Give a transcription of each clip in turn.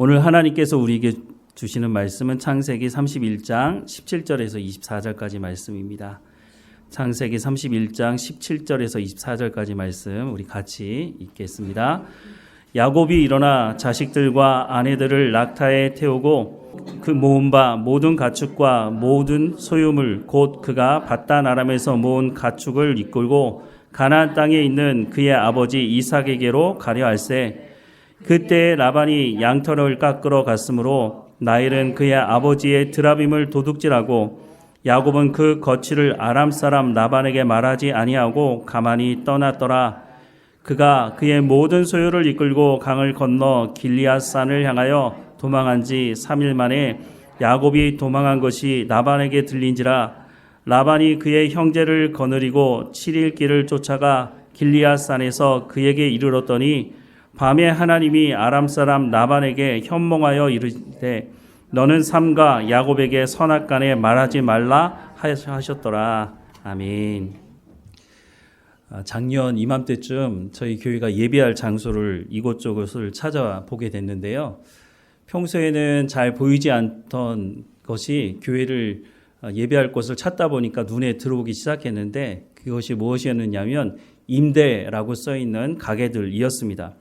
오늘 하나님께서 우리에게 주시는 말씀은 창세기 31장 17절에서 24절까지 말씀입니다. 창세기 31장 17절에서 24절까지 말씀 우리 같이 읽겠습니다. 야곱이 일어나 자식들과 아내들을 낙타에 태우고 그 모은 바 모든 가축과 모든 소유물 곧 그가 밧단 아람에서 모은 가축을 이끌고 가나안 땅에 있는 그의 아버지 이삭에게로 가려 할세. 그때 라반이 양털을 깎으러 갔으므로 라헬은 그의 아버지의 드라빔을 도둑질하고 야곱은 그 거취를 아람 사람 라반에게 말하지 아니하고 가만히 떠났더라. 그가 그의 모든 소유를 이끌고 강을 건너 길리앗산을 향하여 도망한 지 3일 만에 야곱이 도망한 것이 라반에게 들린지라. 라반이 그의 형제를 거느리고 7일 길을 쫓아가 길리앗산에서 그에게 이르렀더니 밤에 하나님이 아람 사람 라반에게 현몽하여 이르되 너는 삼가 야곱에게 선악간에 말하지 말라 하셨더라. 아멘. 작년 이맘때쯤 저희 교회가 예배할 장소를 이곳저곳을 찾아보게 됐는데요. 평소에는 잘 보이지 않던 것이 교회를 예배할 곳을 찾다 보니까 눈에 들어오기 시작했는데 그것이 무엇이었느냐면 임대라고 써있는 가게들이었습니다.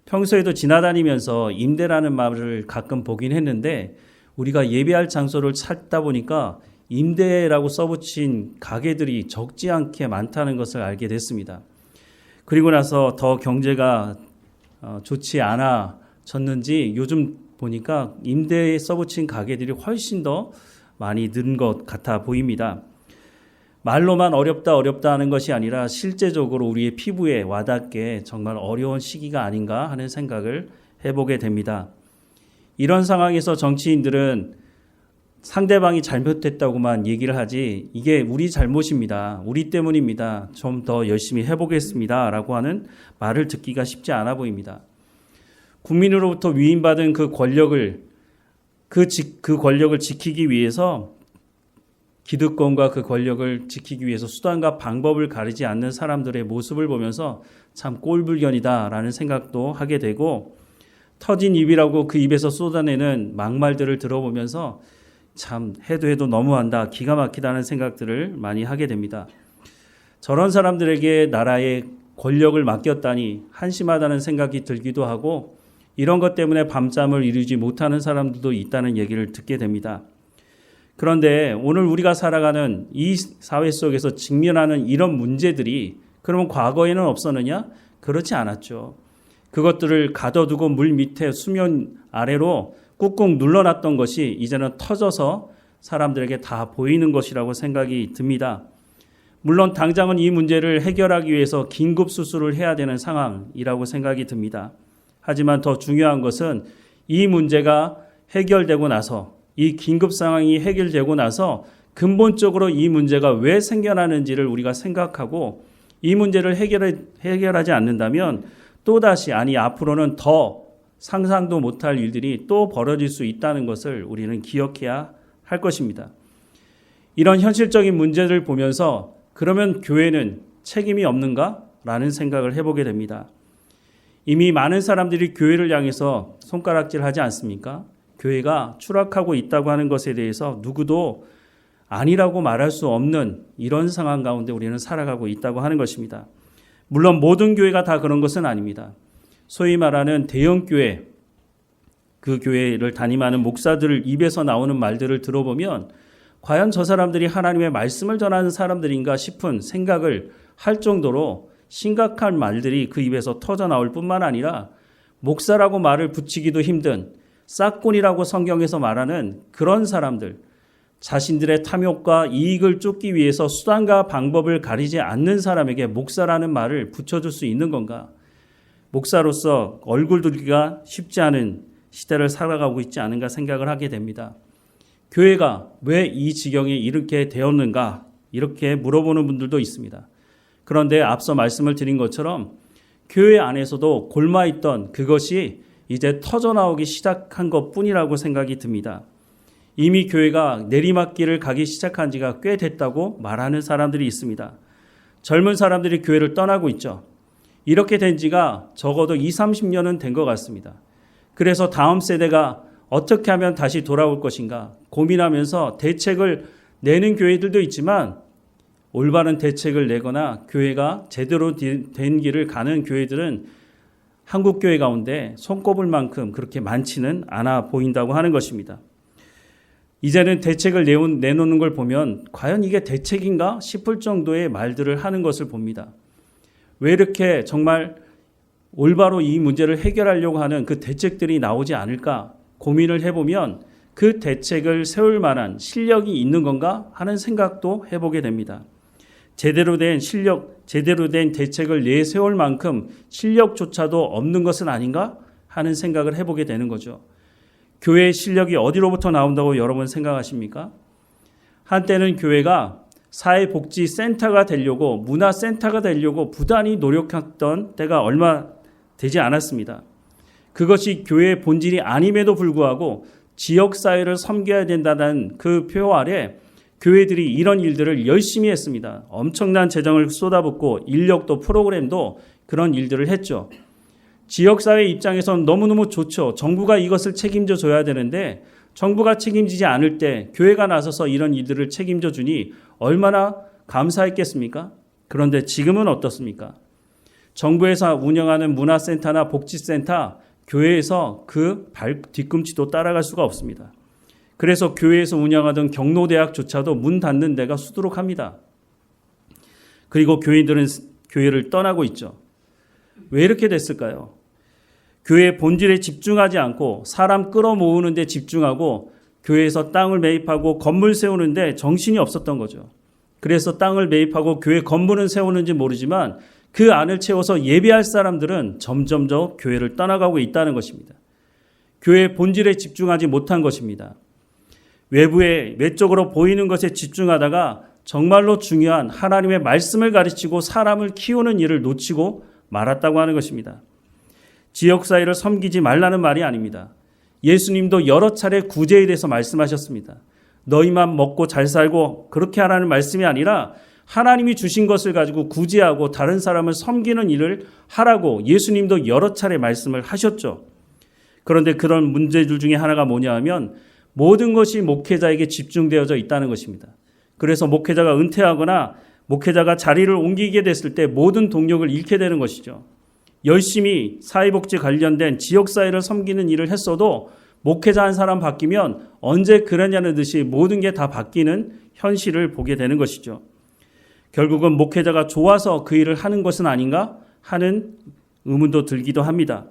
평소에도 지나다니면서 임대라는 말을 가끔 보긴 했는데 우리가 예배할 장소를 찾다 보니까 임대라고 써붙인 가게들이 적지 않게 많다는 것을 알게 됐습니다. 그리고 나서 더 경제가 좋지 않아졌는지 요즘 보니까 임대에 써붙인 가게들이 훨씬 더 많이 는 것 같아 보입니다. 말로만 어렵다 하는 것이 아니라 실제적으로 우리의 피부에 와닿게 정말 어려운 시기가 아닌가 하는 생각을 해보게 됩니다. 이런 상황에서 정치인들은 상대방이 잘못했다고만 얘기를 하지 이게 우리 잘못입니다. 우리 때문입니다. 좀 더 열심히 해보겠습니다. 라고 하는 말을 듣기가 쉽지 않아 보입니다. 국민으로부터 위임받은 그 권력을 지키기 위해서 기득권과 그 권력을 지키기 위해서 수단과 방법을 가리지 않는 사람들의 모습을 보면서 참 꼴불견이다라는 생각도 하게 되고 터진 입이라고 그 입에서 쏟아내는 막말들을 들어보면서 참 해도 너무한다, 기가 막히다는 생각들을 많이 하게 됩니다. 저런 사람들에게 나라의 권력을 맡겼다니 한심하다는 생각이 들기도 하고 이런 것 때문에 밤잠을 이루지 못하는 사람들도 있다는 얘기를 듣게 됩니다. 그런데 오늘 우리가 살아가는 이 사회 속에서 직면하는 이런 문제들이 그러면 과거에는 없었느냐? 그렇지 않았죠. 그것들을 가둬두고 물 밑에 수면 아래로 꾹꾹 눌러놨던 것이 이제는 터져서 사람들에게 다 보이는 것이라고 생각이 듭니다. 물론 당장은 이 문제를 해결하기 위해서 긴급 수술을 해야 되는 상황이라고 생각이 듭니다. 하지만 더 중요한 것은 이 문제가 해결되고 나서 이 긴급 상황이 해결되고 나서 근본적으로 이 문제가 왜 생겨나는지를 우리가 생각하고 이 문제를 해결하지 않는다면 또다시 앞으로는 더 상상도 못할 일들이 또 벌어질 수 있다는 것을 우리는 기억해야 할 것입니다. 이런 현실적인 문제를 보면서 그러면 교회는 책임이 없는가? 라는 생각을 해보게 됩니다. 이미 많은 사람들이 교회를 향해서 손가락질하지 않습니까? 교회가 추락하고 있다고 하는 것에 대해서 누구도 아니라고 말할 수 없는 이런 상황 가운데 우리는 살아가고 있다고 하는 것입니다. 물론 모든 교회가 다 그런 것은 아닙니다. 소위 말하는 대형교회, 그 교회를 담임하는 목사들 입에서 나오는 말들을 들어보면 과연 저 사람들이 하나님의 말씀을 전하는 사람들인가 싶은 생각을 할 정도로 심각한 말들이 그 입에서 터져나올 뿐만 아니라 목사라고 말을 붙이기도 힘든 싹군이라고 성경에서 말하는 그런 사람들, 자신들의 탐욕과 이익을 쫓기 위해서 수단과 방법을 가리지 않는 사람에게 목사라는 말을 붙여줄 수 있는 건가? 목사로서 얼굴 들기가 쉽지 않은 시대를 살아가고 있지 않은가 생각을 하게 됩니다. 교회가 왜 이 지경에 이렇게 되었는가? 이렇게 물어보는 분들도 있습니다. 그런데 앞서 말씀을 드린 것처럼 교회 안에서도 골마있던 그것이 이제 터져나오기 시작한 것뿐이라고 생각이 듭니다. 이미 교회가 내리막길을 가기 시작한 지가 꽤 됐다고 말하는 사람들이 있습니다. 젊은 사람들이 교회를 떠나고 있죠. 이렇게 된 지가 적어도 20, 30년은 된 것 같습니다. 그래서 다음 세대가 어떻게 하면 다시 돌아올 것인가 고민하면서 대책을 내는 교회들도 있지만 올바른 대책을 내거나 교회가 제대로 된 길을 가는 교회들은 한국 교회 가운데 손꼽을 만큼 그렇게 많지는 않아 보인다고 하는 것입니다. 이제는 대책을 내놓는 걸 보면 과연 이게 대책인가 싶을 정도의 말들을 하는 것을 봅니다. 왜 이렇게 정말 올바로 이 문제를 해결하려고 하는 그 대책들이 나오지 않을까 고민을 해보면 그 대책을 세울 만한 실력이 있는 건가 하는 생각도 해보게 됩니다. 제대로 된 대책을 내세울 만큼 실력조차도 없는 것은 아닌가 하는 생각을 해보게 되는 거죠. 교회의 실력이 어디로부터 나온다고 여러분 생각하십니까? 한때는 교회가 사회복지센터가 되려고 문화센터가 되려고 부단히 노력했던 때가 얼마 되지 않았습니다. 그것이 교회의 본질이 아님에도 불구하고 지역사회를 섬겨야 된다는 그 표 아래 교회들이 이런 일들을 열심히 했습니다. 엄청난 재정을 쏟아붓고 인력도 프로그램도 그런 일들을 했죠. 지역사회 입장에서는 너무너무 좋죠. 정부가 이것을 책임져 줘야 되는데 정부가 책임지지 않을 때 교회가 나서서 이런 일들을 책임져 주니 얼마나 감사했겠습니까? 그런데 지금은 어떻습니까? 정부에서 운영하는 문화센터나 복지센터, 교회에서 그 뒤꿈치도 따라갈 수가 없습니다. 그래서 교회에서 운영하던 경로대학조차도 문 닫는 데가 수두룩합니다. 그리고 교인들은 교회를 떠나고 있죠. 왜 이렇게 됐을까요? 교회의 본질에 집중하지 않고 사람 끌어모으는 데 집중하고 교회에서 땅을 매입하고 건물 세우는 데 정신이 없었던 거죠. 그래서 땅을 매입하고 교회 건물은 세우는지 모르지만 그 안을 채워서 예배할 사람들은 점점 더 교회를 떠나가고 있다는 것입니다. 교회의 본질에 집중하지 못한 것입니다. 외적으로 보이는 것에 집중하다가 정말로 중요한 하나님의 말씀을 가르치고 사람을 키우는 일을 놓치고 말았다고 하는 것입니다. 지역사회를 섬기지 말라는 말이 아닙니다. 예수님도 여러 차례 구제에 대해서 말씀하셨습니다. 너희만 먹고 잘 살고 그렇게 하라는 말씀이 아니라 하나님이 주신 것을 가지고 구제하고 다른 사람을 섬기는 일을 하라고 예수님도 여러 차례 말씀을 하셨죠. 그런데 그런 문제들 중에 하나가 뭐냐 하면 모든 것이 목회자에게 집중되어져 있다는 것입니다. 그래서 목회자가 은퇴하거나 목회자가 자리를 옮기게 됐을 때 모든 동력을 잃게 되는 것이죠. 열심히 사회복지 관련된 지역사회를 섬기는 일을 했어도 목회자 한 사람 바뀌면 언제 그러냐는 듯이 모든 게 다 바뀌는 현실을 보게 되는 것이죠. 결국은 목회자가 좋아서 그 일을 하는 것은 아닌가 하는 의문도 들기도 합니다.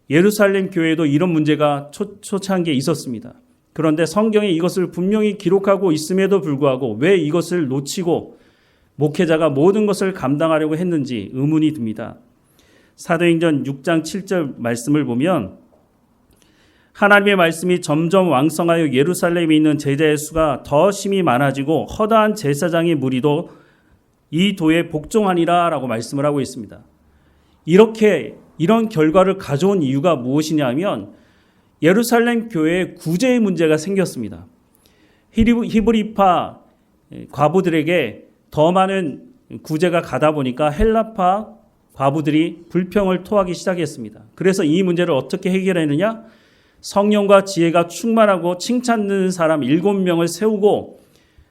예루살렘 교회에도 이런 문제가 초창기에 있었습니다. 그런데 성경에 이것을 분명히 기록하고 있음에도 불구하고 왜 이것을 놓치고 목회자가 모든 것을 감당하려고 했는지 의문이 듭니다. 사도행전 6장 7절 말씀을 보면 하나님의 말씀이 점점 왕성하여 예루살렘에 있는 제자의 수가 더 심히 많아지고 허다한 제사장의 무리도 이 도에 복종하니라 라고 말씀을 하고 있습니다. 이런 결과를 가져온 이유가 무엇이냐 하면 예루살렘 교회에 구제의 문제가 생겼습니다. 히브리파 과부들에게 더 많은 구제가 가다 보니까 헬라파 과부들이 불평을 토하기 시작했습니다. 그래서 이 문제를 어떻게 해결했느냐? 성령과 지혜가 충만하고 칭찬 듣는 사람 7명을 세우고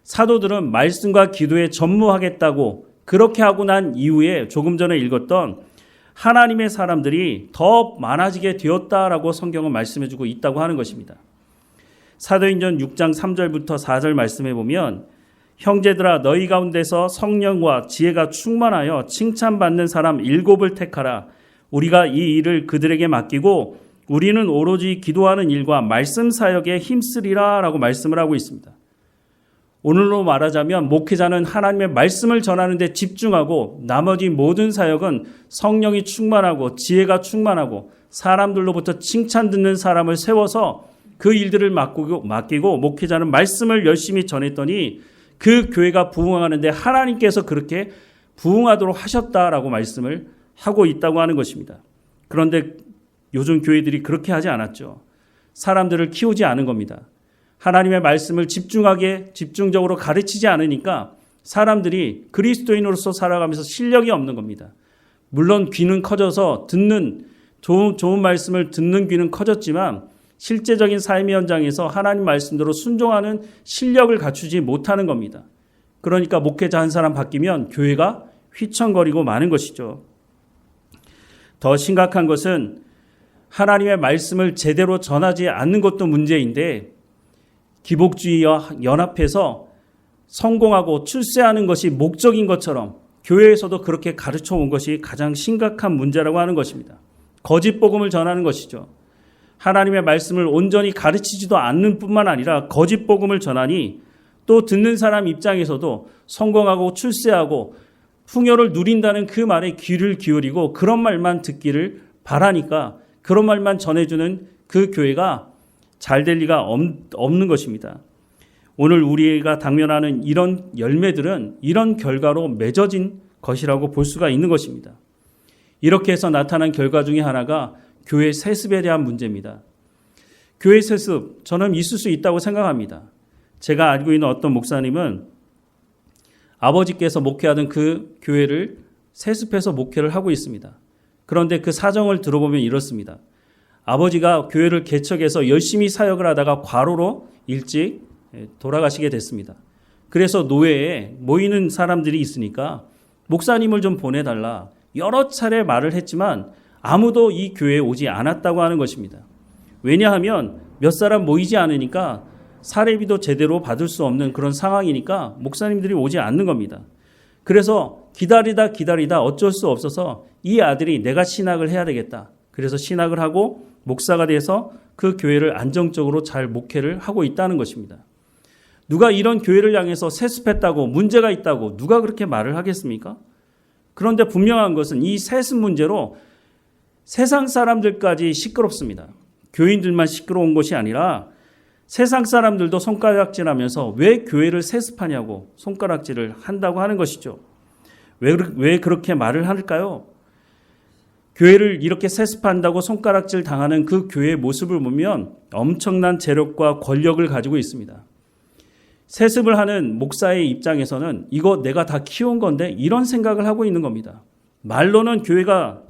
사도들은 말씀과 기도에 전무하겠다고 그렇게 하고 난 이후에 조금 전에 읽었던 하나님의 사람들이 더 많아지게 되었다라고 성경은 말씀해주고 있다고 하는 것입니다. 사도행전 6장 3절부터 4절 말씀해 보면 형제들아 너희 가운데서 성령과 지혜가 충만하여 칭찬받는 사람 7을 택하라. 우리가 이 일을 그들에게 맡기고 우리는 오로지 기도하는 일과 말씀 사역에 힘쓰리라 라고 말씀을 하고 있습니다. 오늘로 말하자면 목회자는 하나님의 말씀을 전하는 데 집중하고 나머지 모든 사역은 성령이 충만하고 지혜가 충만하고 사람들로부터 칭찬 듣는 사람을 세워서 그 일들을 맡기고 목회자는 말씀을 열심히 전했더니 그 교회가 부흥하는데 하나님께서 그렇게 부흥하도록 하셨다라고 말씀을 하고 있다고 하는 것입니다. 그런데 요즘 교회들이 그렇게 하지 않았죠. 사람들을 키우지 않은 겁니다. 하나님의 말씀을 집중적으로 가르치지 않으니까 사람들이 그리스도인으로서 살아가면서 실력이 없는 겁니다. 물론 귀는 커져서 좋은 말씀을 듣는 귀는 커졌지만 실제적인 삶의 현장에서 하나님 말씀대로 순종하는 실력을 갖추지 못하는 겁니다. 그러니까 목회자 한 사람 바뀌면 교회가 휘청거리고 마는 것이죠. 더 심각한 것은 하나님의 말씀을 제대로 전하지 않는 것도 문제인데 기복주의와 연합해서 성공하고 출세하는 것이 목적인 것처럼 교회에서도 그렇게 가르쳐 온 것이 가장 심각한 문제라고 하는 것입니다. 거짓 복음을 전하는 것이죠. 하나님의 말씀을 온전히 가르치지도 않는 뿐만 아니라 거짓 복음을 전하니 또 듣는 사람 입장에서도 성공하고 출세하고 풍요를 누린다는 그 말에 귀를 기울이고 그런 말만 듣기를 바라니까 그런 말만 전해주는 그 교회가 잘 될 리가 없는 것입니다. 오늘 우리가 당면하는 이런 열매들은 이런 결과로 맺어진 것이라고 볼 수가 있는 것입니다. 이렇게 해서 나타난 결과 중에 하나가 교회 세습에 대한 문제입니다. 교회 세습, 저는 있을 수 있다고 생각합니다. 제가 알고 있는 어떤 목사님은 아버지께서 목회하던 그 교회를 세습해서 목회를 하고 있습니다. 그런데 그 사정을 들어보면 이렇습니다. 아버지가 교회를 개척해서 열심히 사역을 하다가 과로로 일찍 돌아가시게 됐습니다. 그래서 노회에 모이는 사람들이 있으니까 목사님을 좀 보내달라. 여러 차례 말을 했지만 아무도 이 교회에 오지 않았다고 하는 것입니다. 왜냐하면 몇 사람 모이지 않으니까 사례비도 제대로 받을 수 없는 그런 상황이니까 목사님들이 오지 않는 겁니다. 그래서 기다리다 어쩔 수 없어서 이 아들이 내가 신학을 해야 되겠다. 그래서 신학을 하고 목사가 돼서 그 교회를 안정적으로 잘 목회를 하고 있다는 것입니다. 누가 이런 교회를 향해서 세습했다고 문제가 있다고 누가 그렇게 말을 하겠습니까? 그런데 분명한 것은 이 세습 문제로 세상 사람들까지 시끄럽습니다. 교인들만 시끄러운 것이 아니라 세상 사람들도 손가락질하면서 왜 교회를 세습하냐고 손가락질을 한다고 하는 것이죠. 왜 그렇게 말을 할까요? 교회를 이렇게 세습한다고 손가락질 당하는 그 교회의 모습을 보면 엄청난 재력과 권력을 가지고 있습니다. 세습을 하는 목사의 입장에서는 이거 내가 다 키운 건데 이런 생각을 하고 있는 겁니다. 말로는 교회가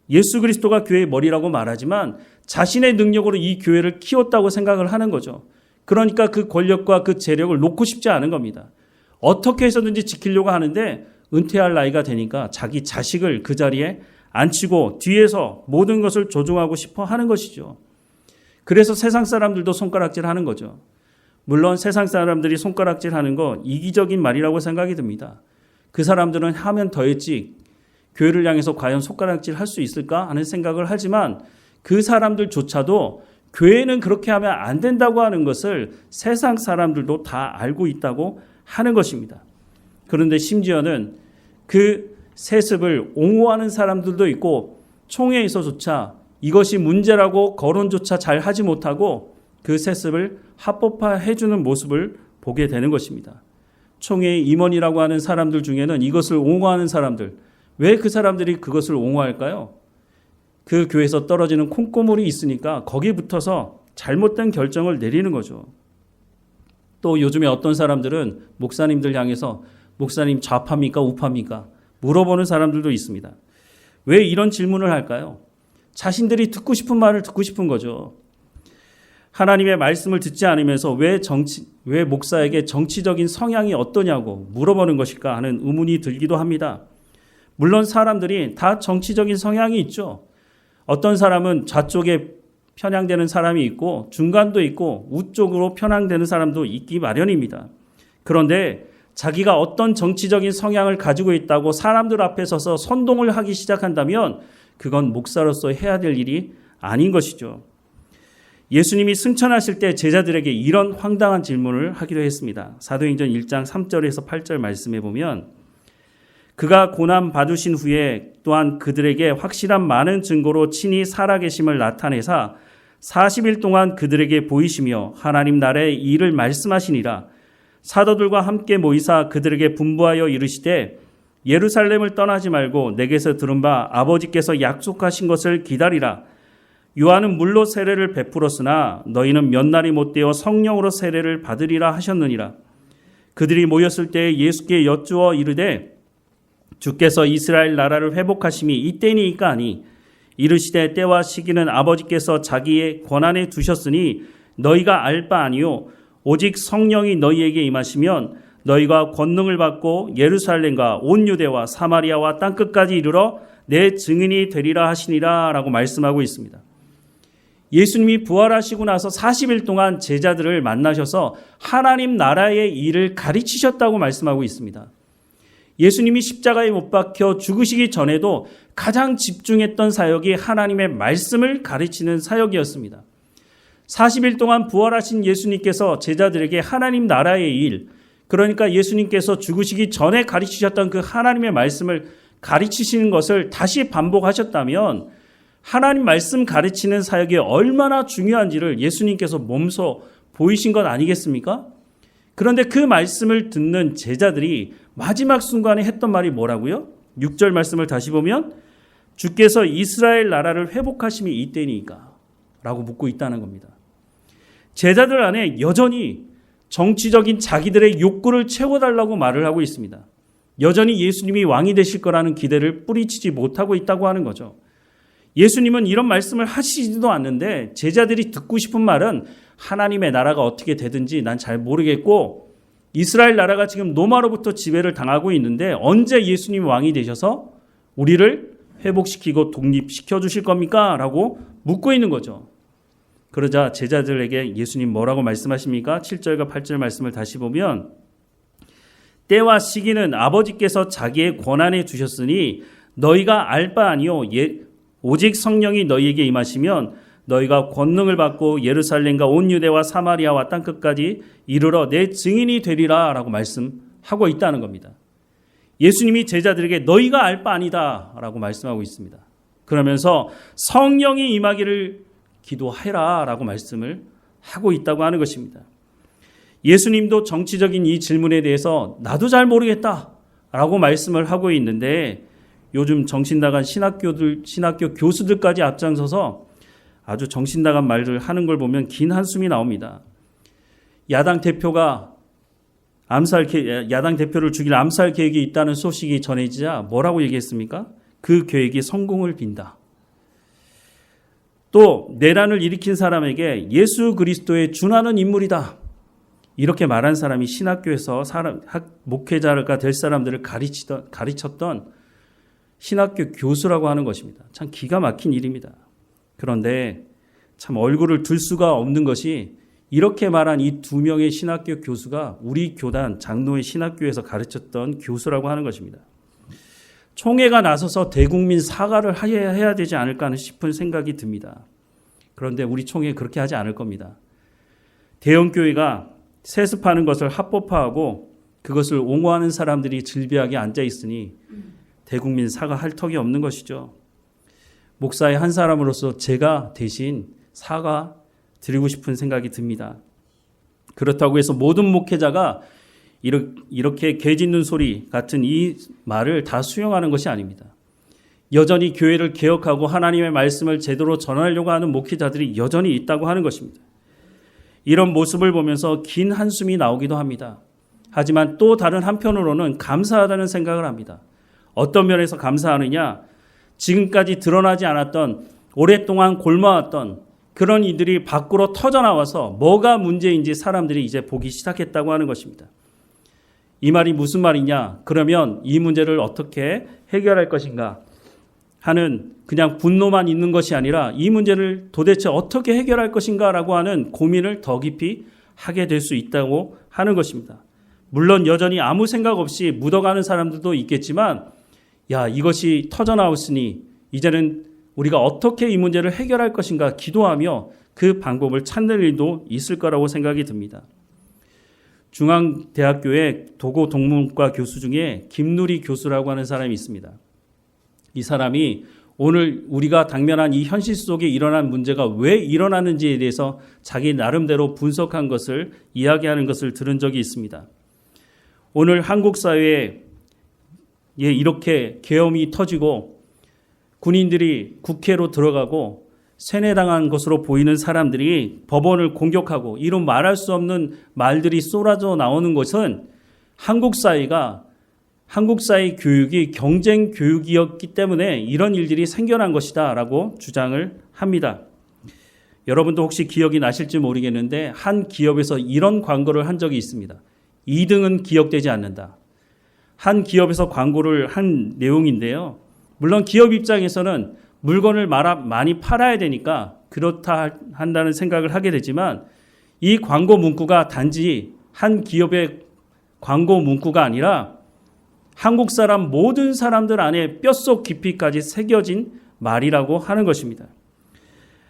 예수 그리스도가 교회의 머리라고 말하지만 자신의 능력으로 이 교회를 키웠다고 생각을 하는 거죠. 그러니까 그 권력과 그 재력을 놓고 싶지 않은 겁니다. 어떻게 해서든지 지키려고 하는데 은퇴할 나이가 되니까 자기 자식을 그 자리에 앉히고 뒤에서 모든 것을 조종하고 싶어 하는 것이죠. 그래서 세상 사람들도 손가락질 하는 거죠. 물론 세상 사람들이 손가락질 하는 거 이기적인 말이라고 생각이 듭니다. 그 사람들은 하면 더했지 교회를 향해서 과연 손가락질 할 수 있을까 하는 생각을 하지만 그 사람들조차도 교회는 그렇게 하면 안 된다고 하는 것을 세상 사람들도 다 알고 있다고 하는 것입니다. 그런데 심지어는 그 세습을 옹호하는 사람들도 있고 총회에서조차 이것이 문제라고 거론조차 잘 하지 못하고 그 세습을 합법화해주는 모습을 보게 되는 것입니다. 총회의 임원이라고 하는 사람들 중에는 이것을 옹호하는 사람들, 왜 그 사람들이 그것을 옹호할까요? 그 교회에서 떨어지는 콩고물이 있으니까 거기에 붙어서 잘못된 결정을 내리는 거죠. 또 요즘에 어떤 사람들은 목사님들 향해서 목사님 좌파입니까 우파입니까 물어보는 사람들도 있습니다. 왜 이런 질문을 할까요? 자신들이 듣고 싶은 말을 듣고 싶은 거죠. 하나님의 말씀을 듣지 않으면서 왜 목사에게 정치적인 성향이 어떠냐고 물어보는 것일까 하는 의문이 들기도 합니다. 물론 사람들이 다 정치적인 성향이 있죠. 어떤 사람은 좌쪽에 편향되는 사람이 있고 중간도 있고 우쪽으로 편향되는 사람도 있기 마련입니다. 그런데 자기가 어떤 정치적인 성향을 가지고 있다고 사람들 앞에 서서 선동을 하기 시작한다면 그건 목사로서 해야 될 일이 아닌 것이죠. 예수님이 승천하실 때 제자들에게 이런 황당한 질문을 하기도 했습니다. 사도행전 1장 3절에서 8절 말씀해 보면 그가 고난 받으신 후에 또한 그들에게 확실한 많은 증거로 친히 살아계심을 나타내사 40일 동안 그들에게 보이시며 하나님 나라의 일을 말씀하시니라. 사도들과 함께 모이사 그들에게 분부하여 이르시되 예루살렘을 떠나지 말고 내게서 들은 바 아버지께서 약속하신 것을 기다리라. 요한은 물로 세례를 베풀었으나 너희는 몇 날이 못되어 성령으로 세례를 받으리라 하셨느니라. 그들이 모였을 때 예수께 여쭈어 이르되 주께서 이스라엘 나라를 회복하심이 이때니까 하니 이르시되 때와 시기는 아버지께서 자기의 권한에 두셨으니 너희가 알 바 아니요 오직 성령이 너희에게 임하시면 너희가 권능을 받고 예루살렘과 온 유대와 사마리아와 땅끝까지 이르러 내 증인이 되리라 하시니라 라고 말씀하고 있습니다. 예수님이 부활하시고 나서 40일 동안 제자들을 만나셔서 하나님 나라의 일을 가르치셨다고 말씀하고 있습니다. 예수님이 십자가에 못 박혀 죽으시기 전에도 가장 집중했던 사역이 하나님의 말씀을 가르치는 사역이었습니다. 40일 동안 부활하신 예수님께서 제자들에게 하나님 나라의 일, 그러니까 예수님께서 죽으시기 전에 가르치셨던 그 하나님의 말씀을 가르치시는 것을 다시 반복하셨다면 하나님 말씀 가르치는 사역이 얼마나 중요한지를 예수님께서 몸소 보이신 것 아니겠습니까? 그런데 그 말씀을 듣는 제자들이 마지막 순간에 했던 말이 뭐라고요? 6절 말씀을 다시 보면 주께서 이스라엘 나라를 회복하심이 이때니까 라고 묻고 있다는 겁니다. 제자들 안에 여전히 정치적인 자기들의 욕구를 채워달라고 말을 하고 있습니다. 여전히 예수님이 왕이 되실 거라는 기대를 뿌리치지 못하고 있다고 하는 거죠. 예수님은 이런 말씀을 하시지도 않는데 제자들이 듣고 싶은 말은 하나님의 나라가 어떻게 되든지 난 잘 모르겠고 이스라엘 나라가 지금 로마로부터 지배를 당하고 있는데 언제 예수님이 왕이 되셔서 우리를 회복시키고 독립시켜 주실 겁니까? 라고 묻고 있는 거죠. 그러자 제자들에게 예수님 뭐라고 말씀하십니까? 7절과 8절 말씀을 다시 보면 때와 시기는 아버지께서 자기의 권한에 두셨으니 너희가 알 바 아니요 오직 성령이 너희에게 임하시면 너희가 권능을 받고 예루살렘과 온 유대와 사마리아와 땅끝까지 이르러 내 증인이 되리라 라고 말씀하고 있다는 겁니다. 예수님이 제자들에게 너희가 알 바 아니다 라고 말씀하고 있습니다. 그러면서 성령이 임하기를 기도해라 라고 말씀을 하고 있다고 하는 것입니다. 예수님도 정치적인 이 질문에 대해서 나도 잘 모르겠다 라고 말씀을 하고 있는데 요즘 정신나간 신학교 교수들까지 앞장서서 아주 정신나간 말을 하는 걸 보면 긴 한숨이 나옵니다. 야당 대표를 죽일 암살 계획이 있다는 소식이 전해지자 뭐라고 얘기했습니까? 그 계획이 성공을 빈다. 또 내란을 일으킨 사람에게 예수 그리스도에 준하는 인물이다. 이렇게 말한 사람이 신학교에서 목회자가 될 사람들을 가르쳤던 신학교 교수라고 하는 것입니다. 참 기가 막힌 일입니다. 그런데 참 얼굴을 들 수가 없는 것이 이렇게 말한 이 두 명의 신학교 교수가 우리 교단 장로의 신학교에서 가르쳤던 교수라고 하는 것입니다. 총회가 나서서 대국민 사과를 해야 되지 않을까 싶은 생각이 듭니다. 그런데 우리 총회 그렇게 하지 않을 겁니다. 대형교회가 세습하는 것을 합법화하고 그것을 옹호하는 사람들이 질비하게 앉아 있으니 대국민 사과할 턱이 없는 것이죠. 목사의 한 사람으로서 제가 대신 사과 드리고 싶은 생각이 듭니다. 그렇다고 해서 모든 목회자가 이렇게 개 짖는 소리 같은 이 말을 다 수용하는 것이 아닙니다. 여전히 교회를 개혁하고 하나님의 말씀을 제대로 전하려고 하는 목회자들이 여전히 있다고 하는 것입니다. 이런 모습을 보면서 긴 한숨이 나오기도 합니다. 하지만 또 다른 한편으로는 감사하다는 생각을 합니다. 어떤 면에서 감사하느냐? 지금까지 드러나지 않았던 오랫동안 골마왔던 그런 이들이 밖으로 터져나와서 뭐가 문제인지 사람들이 이제 보기 시작했다고 하는 것입니다. 이 말이 무슨 말이냐? 그러면 이 문제를 어떻게 해결할 것인가 하는 그냥 분노만 있는 것이 아니라 이 문제를 도대체 어떻게 해결할 것인가라고 하는 고민을 더 깊이 하게 될 수 있다고 하는 것입니다. 물론 여전히 아무 생각 없이 묻어가는 사람들도 있겠지만 이것이 터져나왔으니 이제는 우리가 어떻게 이 문제를 해결할 것인가 기도하며 그 방법을 찾는 일도 있을 거라고 생각이 듭니다. 중앙대학교의 도고 동문과 교수 중에 김누리 교수라고 하는 사람이 있습니다. 이 사람이 오늘 우리가 당면한 이 현실 속에 일어난 문제가 왜 일어나는지에 대해서 자기 나름대로 분석한 것을 이야기하는 것을 들은 적이 있습니다. 오늘 한국 사회에 이렇게 계엄이 터지고 군인들이 국회로 들어가고 세뇌당한 것으로 보이는 사람들이 법원을 공격하고 이런 말할 수 없는 말들이 쏟아져 나오는 것은 한국 사회가 한국사의 교육이 경쟁 교육이었기 때문에 이런 일들이 생겨난 것이다 라고 주장을 합니다. 여러분도 혹시 기억이 나실지 모르겠는데 한 기업에서 이런 광고를 한 적이 있습니다. 2등은 기억되지 않는다. 한 기업에서 광고를 한 내용인데요. 물론 기업 입장에서는 물건을 많이 팔아야 되니까 그렇다 한다는 생각을 하게 되지만 이 광고 문구가 단지 한 기업의 광고 문구가 아니라 한국 사람 모든 사람들 안에 뼛속 깊이까지 새겨진 말이라고 하는 것입니다.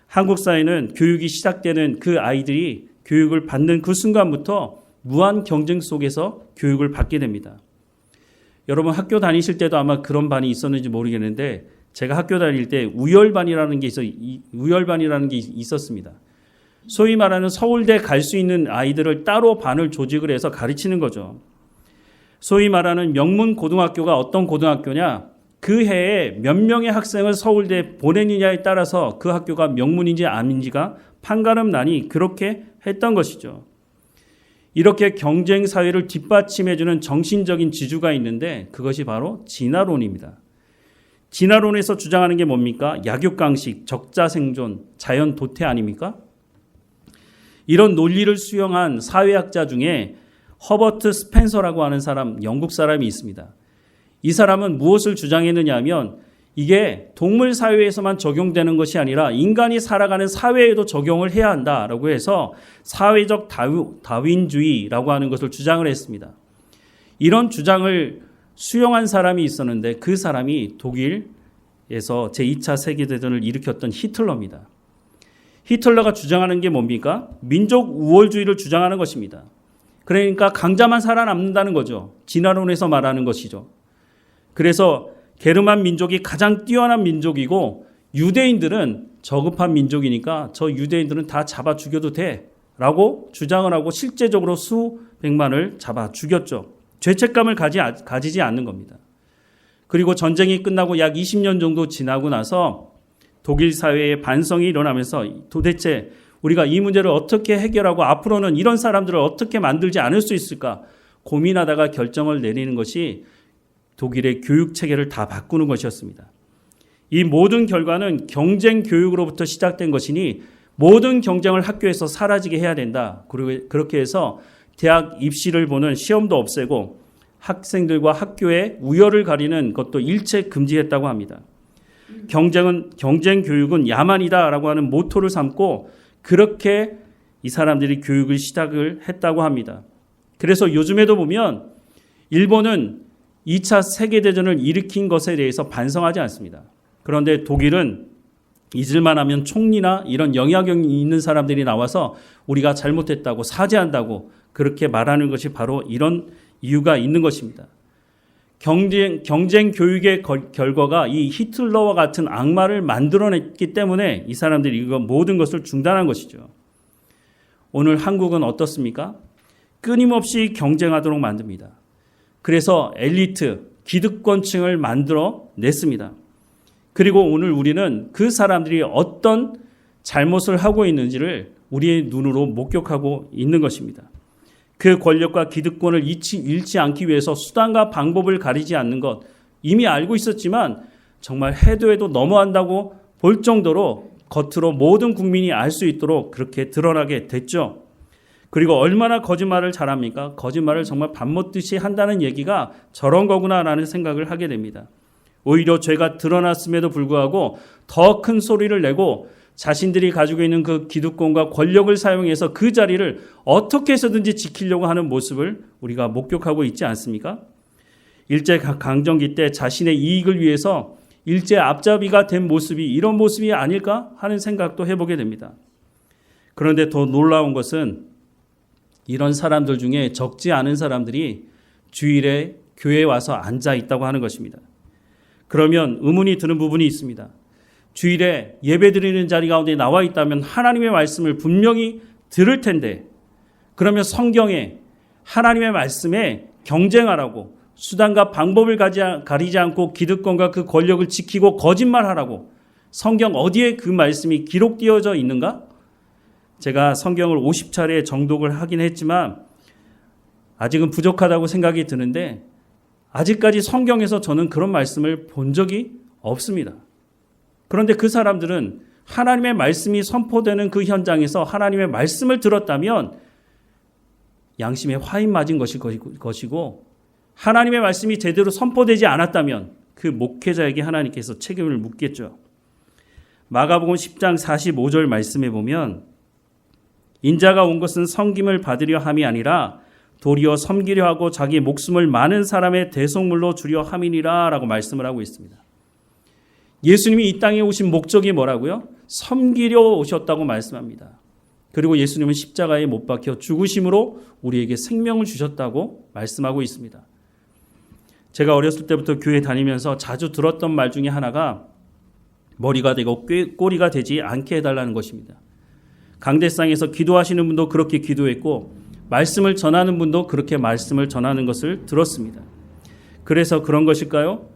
한국 사회는 교육이 시작되는 그 아이들이 교육을 받는 그 순간부터 무한 경쟁 속에서 교육을 받게 됩니다. 여러분 학교 다니실 때도 아마 그런 반이 있었는지 모르겠는데 제가 학교 다닐 때 우열반이라는 게 있었습니다. 소위 말하는 서울대 갈 수 있는 아이들을 따로 반을 조직을 해서 가르치는 거죠. 소위 말하는 명문 고등학교가 어떤 고등학교냐? 그 해에 몇 명의 학생을 서울대에 보내느냐에 따라서 그 학교가 명문인지 아닌지가 판가름 나니 그렇게 했던 것이죠. 이렇게 경쟁 사회를 뒷받침해주는 정신적인 지주가 있는데 그것이 바로 진화론입니다. 진화론에서 주장하는 게 뭡니까? 약육강식, 적자생존, 자연 도태 아닙니까? 이런 논리를 수용한 사회학자 중에 허버트 스펜서라고 하는 사람, 영국 사람이 있습니다. 이 사람은 무엇을 주장했느냐 하면 이게 동물 사회에서만 적용되는 것이 아니라 인간이 살아가는 사회에도 적용을 해야 한다라고 해서 사회적 다윈주의라고 하는 것을 주장을 했습니다. 이런 주장을 수용한 사람이 있었는데 그 사람이 독일에서 제2차 세계대전을 일으켰던 히틀러입니다. 히틀러가 주장하는 게 뭡니까? 민족 우월주의를 주장하는 것입니다. 그러니까 강자만 살아남는다는 거죠. 진화론에서 말하는 것이죠. 그래서 게르만 민족이 가장 뛰어난 민족이고 유대인들은 저급한 민족이니까 저 유대인들은 다 잡아 죽여도 돼 라고 주장을 하고 실제적으로 수백만을 잡아 죽였죠. 죄책감을 가지지 않는 겁니다. 그리고 전쟁이 끝나고 약 20년 정도 지나고 나서 독일 사회의 반성이 일어나면서 도대체 우리가 이 문제를 어떻게 해결하고 앞으로는 이런 사람들을 어떻게 만들지 않을 수 있을까 고민하다가 결정을 내리는 것이 독일의 교육 체계를 다 바꾸는 것이었습니다. 이 모든 결과는 경쟁 교육으로부터 시작된 것이니 모든 경쟁을 학교에서 사라지게 해야 된다. 그리고 그렇게 해서 대학 입시를 보는 시험도 없애고 학생들과 학교의 우열을 가리는 것도 일체 금지했다고 합니다. 경쟁 교육은 야만이다라고 하는 모토를 삼고 그렇게 이 사람들이 교육을 시작을 했다고 합니다. 그래서 요즘에도 보면 일본은 2차 세계대전을 일으킨 것에 대해서 반성하지 않습니다. 그런데 독일은 잊을만 하면 총리나 이런 영향력이 있는 사람들이 나와서 우리가 잘못했다고 사죄한다고 그렇게 말하는 것이 바로 이런 이유가 있는 것입니다. 경쟁 교육의 결과가 이 히틀러와 같은 악마를 만들어냈기 때문에 이 사람들이 이거 모든 것을 중단한 것이죠. 오늘 한국은 어떻습니까? 끊임없이 경쟁하도록 만듭니다. 그래서 엘리트, 기득권층을 만들어 냈습니다. 그리고 오늘 우리는 그 사람들이 어떤 잘못을 하고 있는지를 우리의 눈으로 목격하고 있는 것입니다. 그 권력과 기득권을 잃지 않기 위해서 수단과 방법을 가리지 않는 것 이미 알고 있었지만 정말 해도 너무한다고 볼 정도로 겉으로 모든 국민이 알 수 있도록 그렇게 드러나게 됐죠. 그리고 얼마나 거짓말을 잘합니까? 거짓말을 정말 밥 먹듯이 한다는 얘기가 저런 거구나라는 생각을 하게 됩니다. 오히려 죄가 드러났음에도 불구하고 더 큰 소리를 내고 자신들이 가지고 있는 그 기득권과 권력을 사용해서 그 자리를 어떻게 해서든지 지키려고 하는 모습을 우리가 목격하고 있지 않습니까? 일제강점기 때 자신의 이익을 위해서 일제 앞잡이가 된 모습이 이런 모습이 아닐까 하는 생각도 해보게 됩니다. 그런데 더 놀라운 것은 이런 사람들 중에 적지 않은 사람들이 주일에 교회에 와서 앉아 있다고 하는 것입니다. 그러면 의문이 드는 부분이 있습니다. 주일에 예배드리는 자리 가운데 나와 있다면 하나님의 말씀을 분명히 들을 텐데 그러면 성경에 하나님의 말씀에 경쟁하라고 수단과 방법을 가리지 않고 기득권과 그 권력을 지키고 거짓말하라고 성경 어디에 그 말씀이 기록되어져 있는가? 제가 성경을 50차례 정독을 하긴 했지만 아직은 부족하다고 생각이 드는데 아직까지 성경에서 저는 그런 말씀을 본 적이 없습니다. 그런데 그 사람들은 하나님의 말씀이 선포되는 그 현장에서 하나님의 말씀을 들었다면 양심에 화인 맞은 것이고, 하나님의 말씀이 제대로 선포되지 않았다면 그 목회자에게 하나님께서 책임을 묻겠죠. 마가복음 10장 45절 말씀에 보면 인자가 온 것은 섬김을 받으려 함이 아니라 도리어 섬기려 하고 자기 목숨을 많은 사람의 대속물로 주려 함이니라 라고 말씀을 하고 있습니다. 예수님이 이 땅에 오신 목적이 뭐라고요? 섬기려 오셨다고 말씀합니다. 그리고 예수님은 십자가에 못 박혀 죽으심으로 우리에게 생명을 주셨다고 말씀하고 있습니다. 제가 어렸을 때부터 교회 다니면서 자주 들었던 말 중에 하나가 머리가 되고 꼬리가 되지 않게 해달라는 것입니다. 강대상에서 기도하시는 분도 그렇게 기도했고 말씀을 전하는 분도 그렇게 말씀을 전하는 것을 들었습니다. 그래서 그런 것일까요?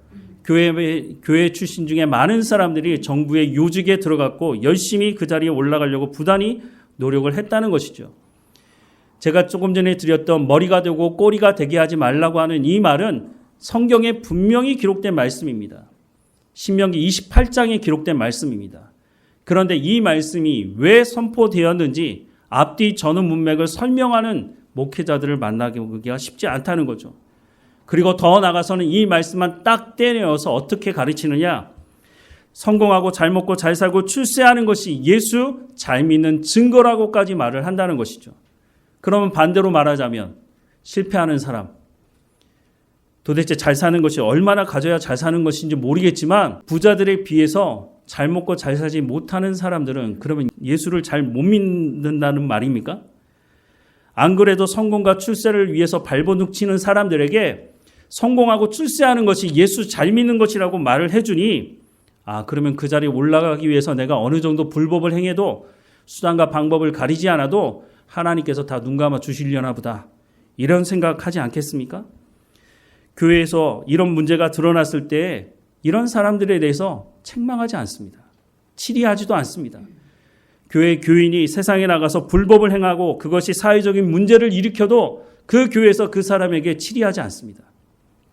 교회 출신 중에 많은 사람들이 정부의 요직에 들어갔고 열심히 그 자리에 올라가려고 부단히 노력을 했다는 것이죠. 제가 조금 전에 드렸던 머리가 되고 꼬리가 되게 하지 말라고 하는 이 말은 성경에 분명히 기록된 말씀입니다. 신명기 28장에 기록된 말씀입니다. 그런데 이 말씀이 왜 선포되었는지 앞뒤 전후 문맥을 설명하는 목회자들을 만나기가 쉽지 않다는 거죠. 그리고 더 나아가서는 이 말씀만 딱 떼내어서 어떻게 가르치느냐? 성공하고 잘 먹고 잘 살고 출세하는 것이 예수 잘 믿는 증거라고까지 말을 한다는 것이죠. 그러면 반대로 말하자면 실패하는 사람, 도대체 잘 사는 것이 얼마나 가져야 잘 사는 것인지 모르겠지만 부자들에 비해서 잘 먹고 잘 살지 못하는 사람들은 그러면 예수를 잘 못 믿는다는 말입니까? 안 그래도 성공과 출세를 위해서 발버둥치는 사람들에게 성공하고 출세하는 것이 예수 잘 믿는 것이라고 말을 해주니 그러면 그 자리에 올라가기 위해서 내가 어느 정도 불법을 행해도 수단과 방법을 가리지 않아도 하나님께서 다 눈 감아 주시려나 보다. 이런 생각하지 않겠습니까? 교회에서 이런 문제가 드러났을 때 이런 사람들에 대해서 책망하지 않습니다. 치리하지도 않습니다. 교회 교인이 세상에 나가서 불법을 행하고 그것이 사회적인 문제를 일으켜도 그 교회에서 그 사람에게 치리하지 않습니다.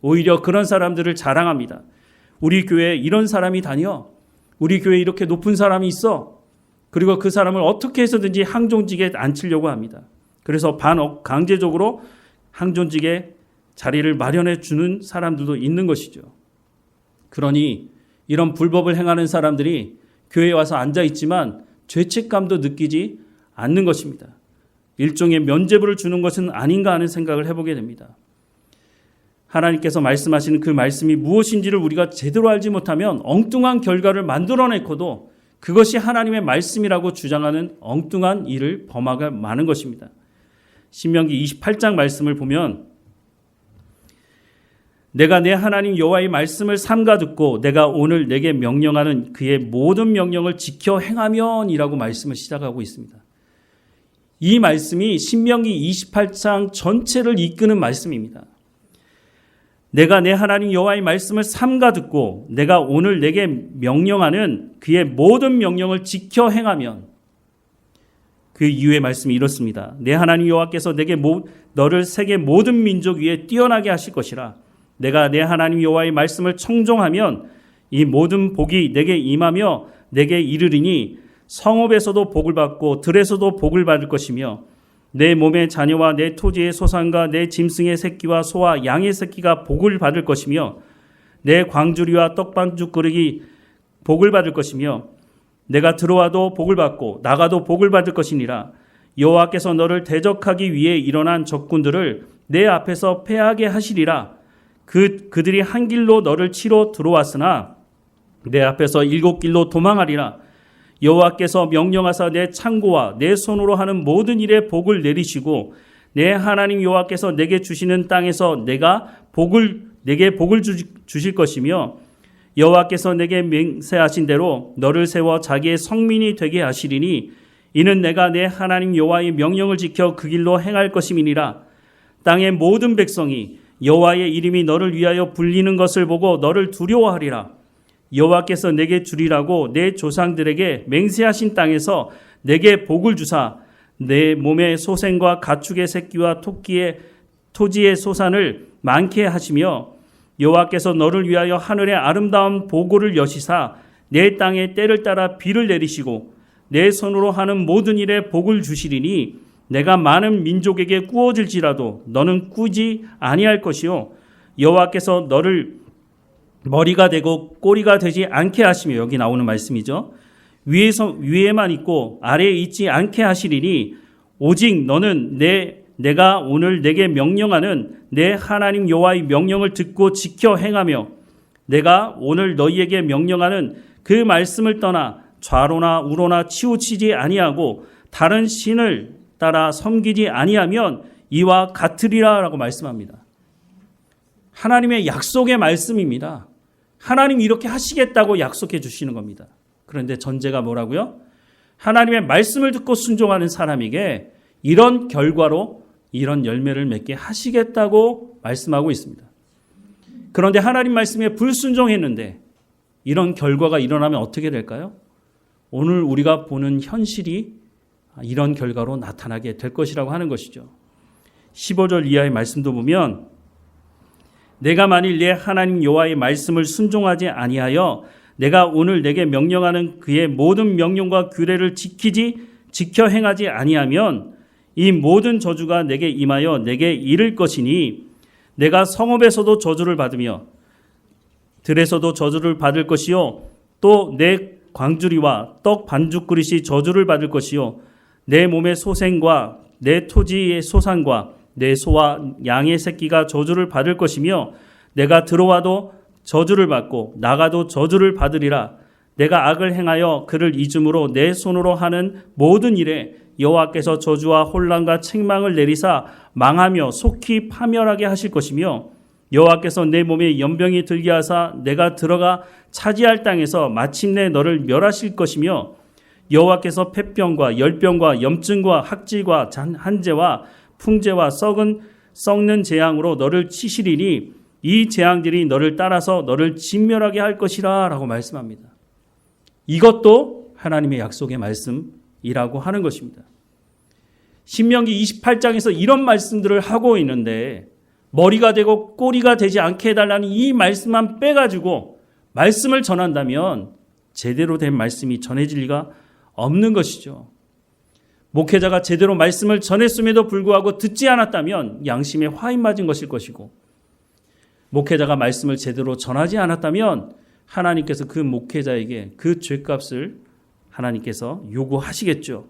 오히려 그런 사람들을 자랑합니다. 우리 교회에 이런 사람이 다녀. 우리 교회에 이렇게 높은 사람이 있어. 그리고 그 사람을 어떻게 해서든지 항존직에 앉히려고 합니다. 그래서 강제적으로 항존직에 자리를 마련해 주는 사람들도 있는 것이죠. 그러니 이런 불법을 행하는 사람들이 교회에 와서 앉아 있지만 죄책감도 느끼지 않는 것입니다. 일종의 면죄부를 주는 것은 아닌가 하는 생각을 해보게 됩니다. 하나님께서 말씀하시는 그 말씀이 무엇인지를 우리가 제대로 알지 못하면 엉뚱한 결과를 만들어내고도 그것이 하나님의 말씀이라고 주장하는 엉뚱한 일을 범하게 많은 것입니다. 신명기 28장 말씀을 보면 내가 내 하나님 여호와의 말씀을 삼가 듣고 내가 오늘 내게 명령하는 그의 모든 명령을 지켜 행하면이라고 말씀을 시작하고 있습니다. 이 말씀이 신명기 28장 전체를 이끄는 말씀입니다. 내가 내 하나님 여호와의 말씀을 삼가 듣고 내가 오늘 내게 명령하는 그의 모든 명령을 지켜 행하면, 그 이후의 말씀이 이렇습니다. 내 하나님 여호와께서 너를 세계 모든 민족 위에 뛰어나게 하실 것이라. 내가 내 하나님 여호와의 말씀을 청종하면 이 모든 복이 내게 임하며 내게 이르리니 성읍에서도 복을 받고 들에서도 복을 받을 것이며 내 몸의 자녀와 내 토지의 소산과 내 짐승의 새끼와 소와 양의 새끼가 복을 받을 것이며 내 광주리와 떡반죽 그릇이 복을 받을 것이며 내가 들어와도 복을 받고 나가도 복을 받을 것이니라. 여호와께서 너를 대적하기 위해 일어난 적군들을 내 앞에서 패하게 하시리라. 그들이 한 길로 너를 치러 들어왔으나 내 앞에서 7길로 도망하리라. 여호와께서 명령하사 내 창고와 내 손으로 하는 모든 일에 복을 내리시고 내 하나님 여호와께서 내게 주시는 땅에서 내게 복을 주실 것이며 여호와께서 내게 맹세하신 대로 너를 세워 자기의 성민이 되게 하시리니 이는 내가 내 하나님 여호와의 명령을 지켜 그 길로 행할 것임이니라. 땅의 모든 백성이 여호와의 이름이 너를 위하여 불리는 것을 보고 너를 두려워하리라. 여호와께서 내게 주리라고 내 조상들에게 맹세하신 땅에서 내게 복을 주사 내 몸의 소생과 가축의 새끼와 토지의 소산을 많게 하시며 여호와께서 너를 위하여 하늘의 아름다운 보고를 여시사 내 땅에 때를 따라 비를 내리시고 내 손으로 하는 모든 일에 복을 주시리니 내가 많은 민족에게 꾸어질지라도 너는 꾸지 아니할 것이요 여호와께서 너를 머리가 되고 꼬리가 되지 않게 하시며, 여기 나오는 말씀이죠. 위에만 있고 아래에 있지 않게 하시리니 오직 너는 내가 오늘 내게 명령하는 내 하나님 여호와의 명령을 듣고 지켜 행하며 내가 오늘 너희에게 명령하는 그 말씀을 떠나 좌로나 우로나 치우치지 아니하고 다른 신을 따라 섬기지 아니하면 이와 같으리라 라고 말씀합니다. 하나님의 약속의 말씀입니다. 하나님이 이렇게 하시겠다고 약속해 주시는 겁니다. 그런데 전제가 뭐라고요? 하나님의 말씀을 듣고 순종하는 사람에게 이런 결과로 이런 열매를 맺게 하시겠다고 말씀하고 있습니다. 그런데 하나님 말씀에 불순종했는데 이런 결과가 일어나면 어떻게 될까요? 오늘 우리가 보는 현실이 이런 결과로 나타나게 될 것이라고 하는 것이죠. 15절 이하의 말씀도 보면 내가 만일 내 하나님 여호와의 말씀을 순종하지 아니하여 내가 오늘 내게 명령하는 그의 모든 명령과 규례를 지켜 행하지 아니하면 이 모든 저주가 내게 임하여 내게 이를 것이니 내가 성읍에서도 저주를 받으며 들에서도 저주를 받을 것이요 또 내 광주리와 떡 반죽 그릇이 저주를 받을 것이요 내 몸의 소생과 내 토지의 소산과 내 소와 양의 새끼가 저주를 받을 것이며 내가 들어와도 저주를 받고 나가도 저주를 받으리라. 내가 악을 행하여 그를 잊음으로 내 손으로 하는 모든 일에 여호와께서 저주와 혼란과 책망을 내리사 망하며 속히 파멸하게 하실 것이며 여호와께서 내 몸에 연병이 들게 하사 내가 들어가 차지할 땅에서 마침내 너를 멸하실 것이며 여호와께서 폐병과 열병과 염증과 학질과 한재와 풍재와 썩는 재앙으로 너를 치시리니 이 재앙들이 너를 따라서 너를 진멸하게 할 것이라 라고 말씀합니다. 이것도 하나님의 약속의 말씀이라고 하는 것입니다. 신명기 28장에서 이런 말씀들을 하고 있는데 머리가 되고 꼬리가 되지 않게 해달라는 이 말씀만 빼가지고 말씀을 전한다면 제대로 된 말씀이 전해질 리가 없는 것이죠. 목회자가 제대로 말씀을 전했음에도 불구하고 듣지 않았다면 양심에 화인 맞은 것일 것이고 목회자가 말씀을 제대로 전하지 않았다면 하나님께서 그 목회자에게 그 죄값을 하나님께서 요구하시겠죠.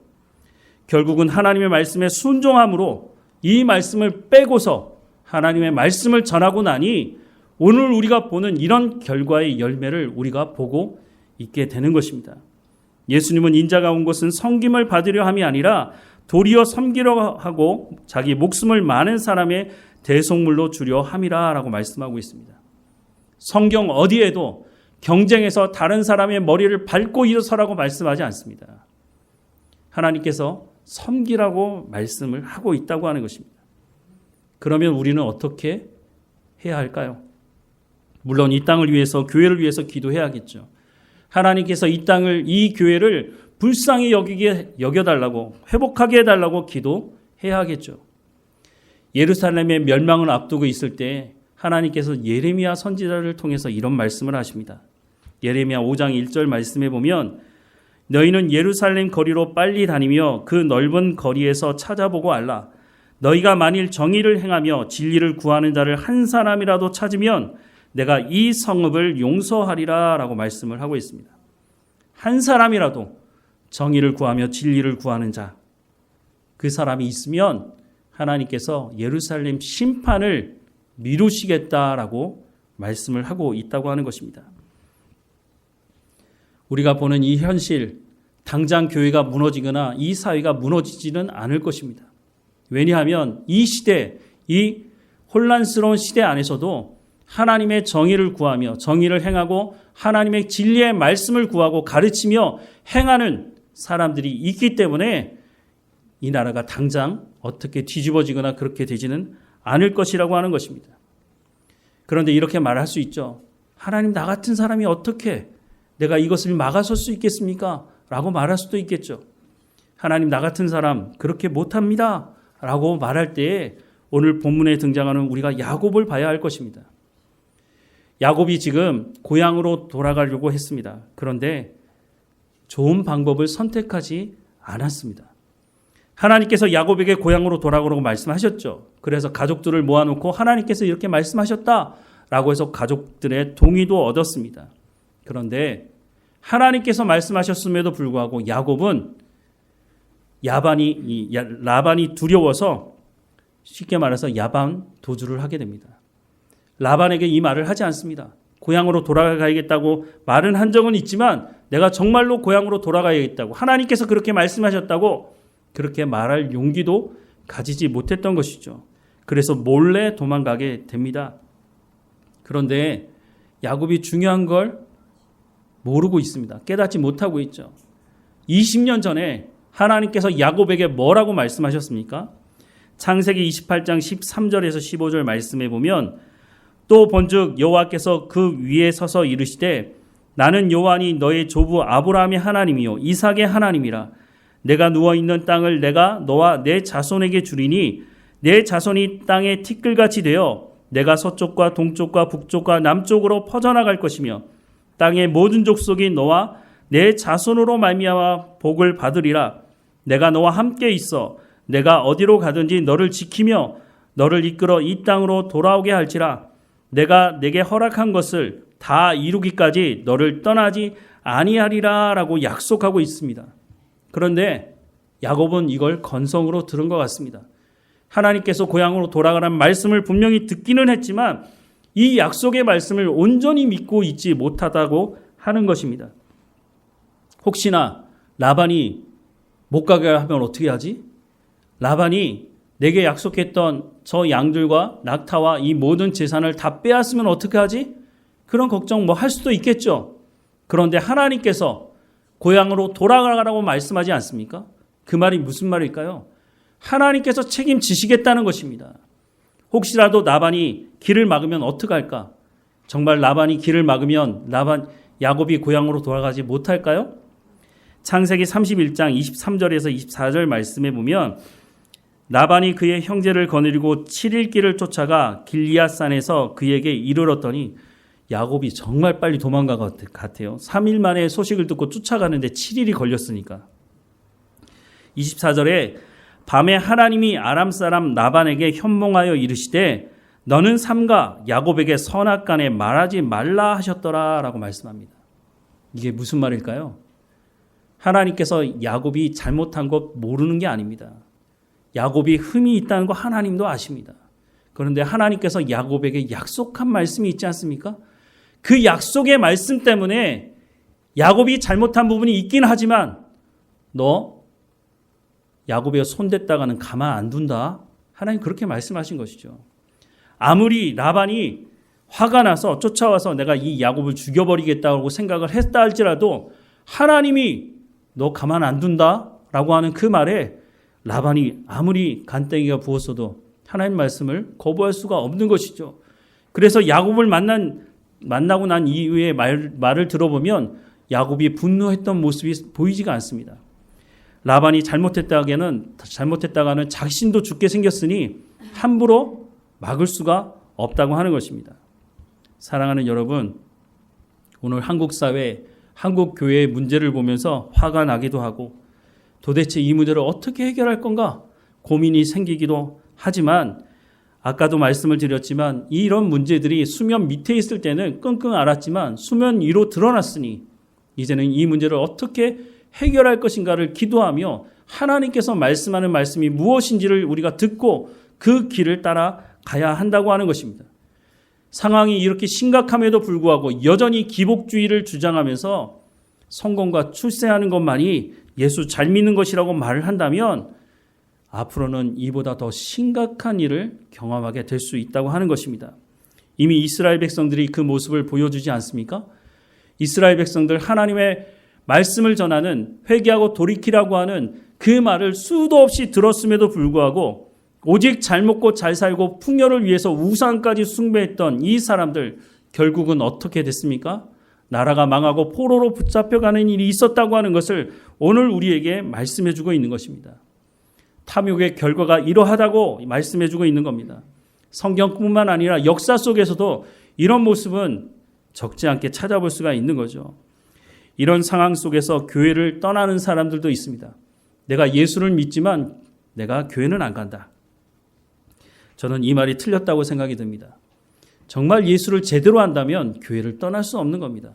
결국은 하나님의 말씀에 순종함으로 이 말씀을 빼고서 하나님의 말씀을 전하고 나니 오늘 우리가 보는 이런 결과의 열매를 우리가 보고 있게 되는 것입니다. 예수님은 인자가 온 것은 섬김을 받으려 함이 아니라 도리어 섬기려 하고 자기 목숨을 많은 사람의 대속물로 주려 함이라 라고 말씀하고 있습니다. 성경 어디에도 경쟁에서 다른 사람의 머리를 밟고 일어서라고 말씀하지 않습니다. 하나님께서 섬기라고 말씀을 하고 있다고 하는 것입니다. 그러면 우리는 어떻게 해야 할까요? 물론 이 땅을 위해서, 교회를 위해서 기도해야겠죠. 하나님께서 이 교회를 불쌍히 여겨달라고, 회복하게 해달라고 기도해야 하겠죠. 예루살렘의 멸망을 앞두고 있을 때 하나님께서 예레미야 선지자를 통해서 이런 말씀을 하십니다. 예레미야 5장 1절 말씀에 보면 너희는 예루살렘 거리로 빨리 다니며 그 넓은 거리에서 찾아보고 알라. 너희가 만일 정의를 행하며 진리를 구하는 자를 한 사람이라도 찾으면 내가 이 성읍을 용서하리라 라고 말씀을 하고 있습니다. 한 사람이라도 정의를 구하며 진리를 구하는 자, 그 사람이 있으면 하나님께서 예루살렘 심판을 미루시겠다라고 말씀을 하고 있다고 하는 것입니다. 우리가 보는 이 현실, 당장 교회가 무너지거나 이 사회가 무너지지는 않을 것입니다. 왜냐하면 이 시대, 이 혼란스러운 시대 안에서도 하나님의 정의를 구하며 정의를 행하고 하나님의 진리의 말씀을 구하고 가르치며 행하는 사람들이 있기 때문에 이 나라가 당장 어떻게 뒤집어지거나 그렇게 되지는 않을 것이라고 하는 것입니다. 그런데 이렇게 말할 수 있죠. 하나님, 나 같은 사람이 어떻게 내가 이것을 막아설 수 있겠습니까? 라고 말할 수도 있겠죠. 하나님, 나 같은 사람 그렇게 못합니다. 라고 말할 때에 오늘 본문에 등장하는 우리가 야곱을 봐야 할 것입니다. 야곱이 지금 고향으로 돌아가려고 했습니다. 그런데 좋은 방법을 선택하지 않았습니다. 하나님께서 야곱에게 고향으로 돌아가라고 말씀하셨죠. 그래서 가족들을 모아놓고 하나님께서 이렇게 말씀하셨다라고 해서 가족들의 동의도 얻었습니다. 그런데 하나님께서 말씀하셨음에도 불구하고 야곱은 라반이 두려워서 쉽게 말해서 야반 도주를 하게 됩니다. 라반에게 이 말을 하지 않습니다. 고향으로 돌아가야겠다고 말은 한 적은 있지만 내가 정말로 고향으로 돌아가야겠다고 하나님께서 그렇게 말씀하셨다고 그렇게 말할 용기도 가지지 못했던 것이죠. 그래서 몰래 도망가게 됩니다. 그런데 야곱이 중요한 걸 모르고 있습니다. 깨닫지 못하고 있죠. 20년 전에 하나님께서 야곱에게 뭐라고 말씀하셨습니까? 창세기 28장 13절에서 15절 말씀해 보면 또 본즉 여호와께서 그 위에 서서 이르시되 나는 여호와니 너의 조부 아브라함의 하나님이요 이삭의 하나님이라. 내가 누워있는 땅을 내가 너와 내 자손에게 주리니 내 자손이 땅의 티끌같이 되어 내가 서쪽과 동쪽과 북쪽과 남쪽으로 퍼져나갈 것이며 땅의 모든 족속이 너와 내 자손으로 말미암아 복을 받으리라. 내가 너와 함께 있어 내가 어디로 가든지 너를 지키며 너를 이끌어 이 땅으로 돌아오게 할지라. 내가 내게 허락한 것을 다 이루기까지 너를 떠나지 아니하리라 라고 약속하고 있습니다. 그런데 야곱은 이걸 건성으로 들은 것 같습니다. 하나님께서 고향으로 돌아가라는 말씀을 분명히 듣기는 했지만 이 약속의 말씀을 온전히 믿고 있지 못하다고 하는 것입니다. 혹시나 라반이 못 가게 하면 어떻게 하지? 라반이 내게 약속했던 저 양들과 낙타와 이 모든 재산을 다 빼앗으면 어떻게 하지? 그런 걱정 뭐 할 수도 있겠죠. 그런데 하나님께서 고향으로 돌아가라고 말씀하지 않습니까? 그 말이 무슨 말일까요? 하나님께서 책임지시겠다는 것입니다. 혹시라도 라반이 길을 막으면 어떡할까? 정말 라반이 길을 막으면 야곱이 고향으로 돌아가지 못할까요? 창세기 31장 23절에서 24절 말씀에 보면 라반이 그의 형제를 거느리고 7일 길을 쫓아가 길리앗산에서 그에게 이르렀더니 야곱이 정말 빨리 도망간 것 같아요. 3일 만에 소식을 듣고 쫓아가는데 7일이 걸렸으니까. 24절에 밤에 하나님이 아람 사람 라반에게 현몽하여 이르시되 너는 삼가 야곱에게 선악간에 말하지 말라 하셨더라 라고 말씀합니다. 이게 무슨 말일까요? 하나님께서 야곱이 잘못한 것 모르는 게 아닙니다. 야곱이 흠이 있다는 거 하나님도 아십니다. 그런데 하나님께서 야곱에게 약속한 말씀이 있지 않습니까? 그 약속의 말씀 때문에 야곱이 잘못한 부분이 있긴 하지만 너 야곱에 손댔다가는 가만 안 둔다. 하나님 그렇게 말씀하신 것이죠. 아무리 라반이 화가 나서 쫓아와서 내가 이 야곱을 죽여버리겠다고 생각을 했다 할지라도 하나님이 너 가만 안 둔다라고 하는 그 말에 라반이 아무리 간땡이가 부었어도 하나님 말씀을 거부할 수가 없는 것이죠. 그래서 야곱을 만나고 난 이후에 말을 들어보면 야곱이 분노했던 모습이 보이지가 않습니다. 라반이 잘못했다가는 자신도 죽게 생겼으니 함부로 막을 수가 없다고 하는 것입니다. 사랑하는 여러분, 오늘 한국 사회, 한국 교회의 문제를 보면서 화가 나기도 하고 도대체 이 문제를 어떻게 해결할 건가 고민이 생기기도 하지만 아까도 말씀을 드렸지만 이런 문제들이 수면 밑에 있을 때는 끙끙 앓았지만 수면 위로 드러났으니 이제는 이 문제를 어떻게 해결할 것인가를 기도하며 하나님께서 말씀하는 말씀이 무엇인지를 우리가 듣고 그 길을 따라 가야 한다고 하는 것입니다. 상황이 이렇게 심각함에도 불구하고 여전히 기복주의를 주장하면서 성공과 출세하는 것만이 예수 잘 믿는 것이라고 말을 한다면 앞으로는 이보다 더 심각한 일을 경험하게 될 수 있다고 하는 것입니다. 이미 이스라엘 백성들이 그 모습을 보여주지 않습니까? 이스라엘 백성들 하나님의 말씀을 전하는 회개하고 돌이키라고 하는 그 말을 수도 없이 들었음에도 불구하고 오직 잘 먹고 잘 살고 풍요를 위해서 우상까지 숭배했던 이 사람들 결국은 어떻게 됐습니까? 나라가 망하고 포로로 붙잡혀가는 일이 있었다고 하는 것을 오늘 우리에게 말씀해주고 있는 것입니다. 탐욕의 결과가 이러하다고 말씀해주고 있는 겁니다. 성경뿐만 아니라 역사 속에서도 이런 모습은 적지 않게 찾아볼 수가 있는 거죠. 이런 상황 속에서 교회를 떠나는 사람들도 있습니다. 내가 예수를 믿지만 내가 교회는 안 간다. 저는 이 말이 틀렸다고 생각이 듭니다. 정말 예수를 제대로 한다면 교회를 떠날 수 없는 겁니다.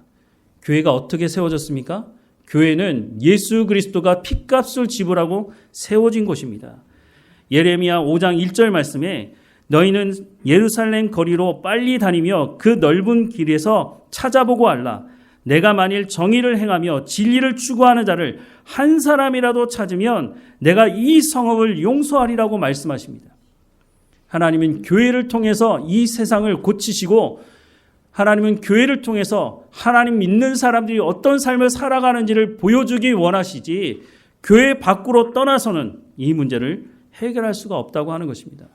교회가 어떻게 세워졌습니까? 교회는 예수 그리스도가 핏값을 지불하고 세워진 곳입니다. 예레미야 5장 1절 말씀에 너희는 예루살렘 거리로 빨리 다니며 그 넓은 길에서 찾아보고 알라. 내가 만일 정의를 행하며 진리를 추구하는 자를 한 사람이라도 찾으면 내가 이 성읍을 용서하리라고 말씀하십니다. 하나님은 교회를 통해서 이 세상을 고치시고 하나님은 교회를 통해서 하나님 믿는 사람들이 어떤 삶을 살아가는지를 보여주기 원하시지 교회 밖으로 떠나서는 이 문제를 해결할 수가 없다고 하는 것입니다.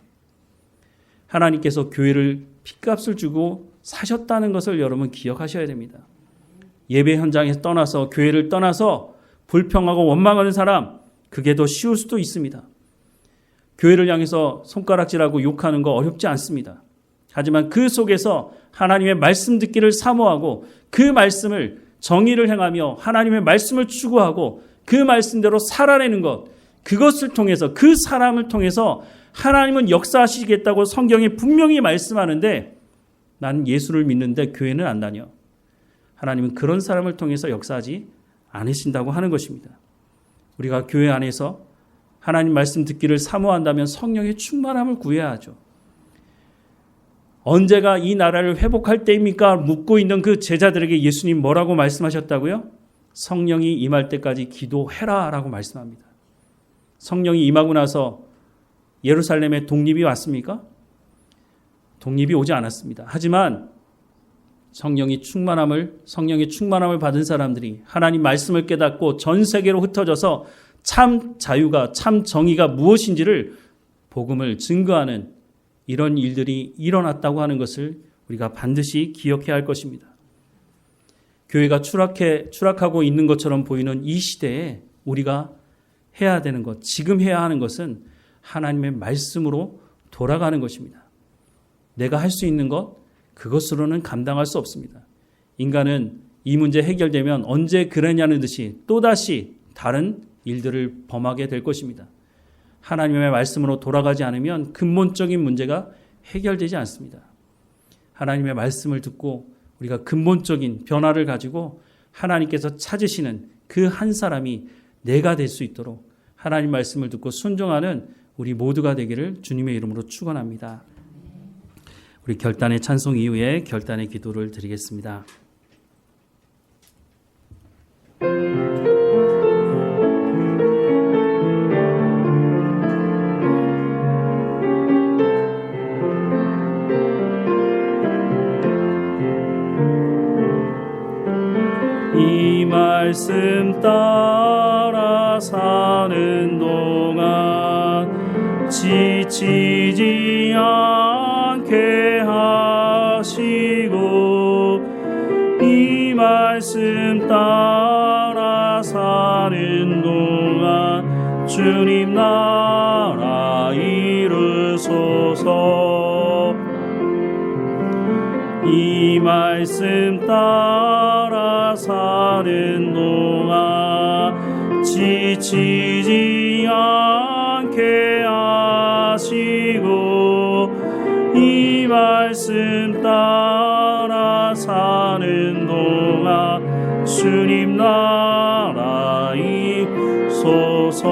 하나님께서 교회를 핏값을 주고 사셨다는 것을 여러분 기억하셔야 됩니다. 예배 현장에서 떠나서 교회를 떠나서 불평하고 원망하는 사람, 그게 더 쉬울 수도 있습니다. 교회를 향해서 손가락질하고 욕하는 거 어렵지 않습니다. 하지만 그 속에서 하나님의 말씀 듣기를 사모하고 그 말씀을 정의를 행하며 하나님의 말씀을 추구하고 그 말씀대로 살아내는 것, 그것을 통해서 그 사람을 통해서 하나님은 역사하시겠다고 성경이 분명히 말씀하는데 난 예수를 믿는데 교회는 안 다녀. 하나님은 그런 사람을 통해서 역사하지 않으신다고 하는 것입니다. 우리가 교회 안에서 하나님 말씀 듣기를 사모한다면 성령의 충만함을 구해야 하죠. 언제가 이 나라를 회복할 때입니까? 묻고 있는 그 제자들에게 예수님 뭐라고 말씀하셨다고요? 성령이 임할 때까지 기도해라 라고 말씀합니다. 성령이 임하고 나서 예루살렘에 독립이 왔습니까? 독립이 오지 않았습니다. 하지만 성령의 충만함을 받은 사람들이 하나님 말씀을 깨닫고 전 세계로 흩어져서 참 자유가, 참 정의가 무엇인지를 복음을 증거하는 이런 일들이 일어났다고 하는 것을 우리가 반드시 기억해야 할 것입니다. 교회가 추락하고 있는 것처럼 보이는 이 시대에 우리가 해야 되는 것, 지금 해야 하는 것은 하나님의 말씀으로 돌아가는 것입니다. 내가 할 수 있는 것, 그것으로는 감당할 수 없습니다. 인간은 이 문제 해결되면 언제 그랬냐는 듯이 또다시 다른 일들을 범하게 될 것입니다. 하나님의 말씀으로 돌아가지 않으면 근본적인 문제가 해결되지 않습니다. 하나님의 말씀을 듣고 우리가 근본적인 변화를 가지고 하나님께서 찾으시는 그 한 사람이 내가 될 수 있도록 하나님 말씀을 듣고 순종하는 우리 모두가 되기를 주님의 이름으로 축원합니다. 우리 결단의 찬송 이후에 결단의 기도를 드리겠습니다. 이 말씀 따라 사는 동안 지치지 않게 하시고 이 말씀 따라 사는 동안 주님 나라 이루소서. 이 말씀 따라 사는 동안 지치지 않게 하시고 이 말씀 따라 사는 동안 주님 나라 이루소서.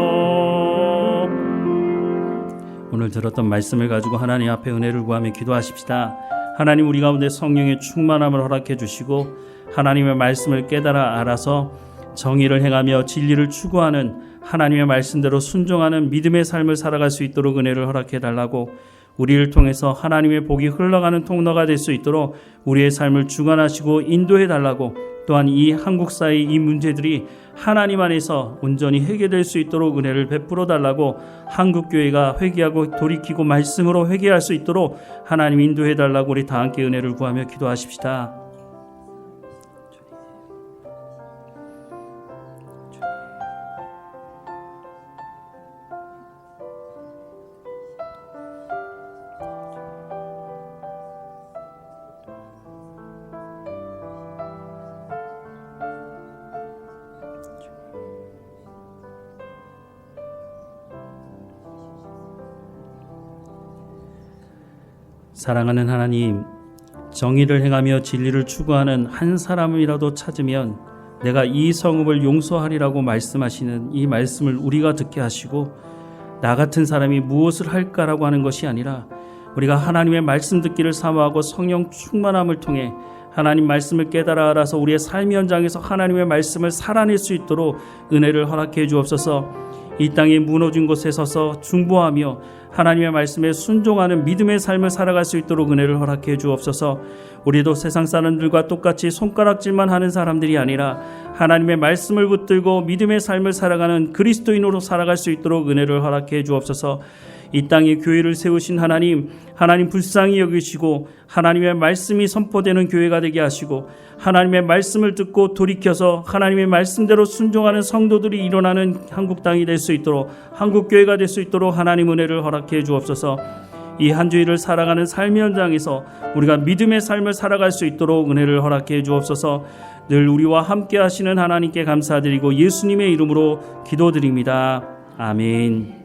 오늘 들었던 말씀을 가지고 하나님 앞에 은혜를 구하며 기도하십시다. 하나님, 우리 가운데 성령의 충만함을 허락해 주시고 하나님의 말씀을 깨달아 알아서 정의를 행하며 진리를 추구하는 하나님의 말씀대로 순종하는 믿음의 삶을 살아갈 수 있도록 은혜를 허락해 달라고, 우리를 통해서 하나님의 복이 흘러가는 통로가 될 수 있도록 우리의 삶을 주관하시고 인도해 달라고, 또한 이 한국 사회의 이 문제들이 하나님 안에서 온전히 해결될 수 있도록 은혜를 베풀어 달라고, 한국교회가 회개하고 돌이키고 말씀으로 회개할 수 있도록 하나님 인도해 달라고 우리 다 함께 은혜를 구하며 기도하십시다. 사랑하는 하나님, 정의를 행하며 진리를 추구하는 한 사람이라도 찾으면 내가 이 성읍을 용서하리라고 말씀하시는 이 말씀을 우리가 듣게 하시고, 나 같은 사람이 무엇을 할까라고 하는 것이 아니라 우리가 하나님의 말씀 듣기를 사모하고 성령 충만함을 통해 하나님 말씀을 깨달아 알아서 우리의 삶 현장에서 하나님의 말씀을 살아낼 수 있도록 은혜를 허락해 주옵소서. 이 땅에 무너진 곳에 서서 중보하며 하나님의 말씀에 순종하는 믿음의 삶을 살아갈 수 있도록 은혜를 허락해 주옵소서. 우리도 세상 사람들과 똑같이 손가락질만 하는 사람들이 아니라 하나님의 말씀을 붙들고 믿음의 삶을 살아가는 그리스도인으로 살아갈 수 있도록 은혜를 허락해 주옵소서. 이 땅에 교회를 세우신 하나님 불쌍히 여기시고 하나님의 말씀이 선포되는 교회가 되게 하시고, 하나님의 말씀을 듣고 돌이켜서 하나님의 말씀대로 순종하는 성도들이 일어나는 한국 땅이 될 수 있도록, 한국 교회가 될 수 있도록 하나님 은혜를 허락해 주옵소서. 이 한 주일을 살아가는 삶의 현장에서 우리가 믿음의 삶을 살아갈 수 있도록 은혜를 허락해 주옵소서. 늘 우리와 함께 하시는 하나님께 감사드리고 예수님의 이름으로 기도드립니다. 아멘.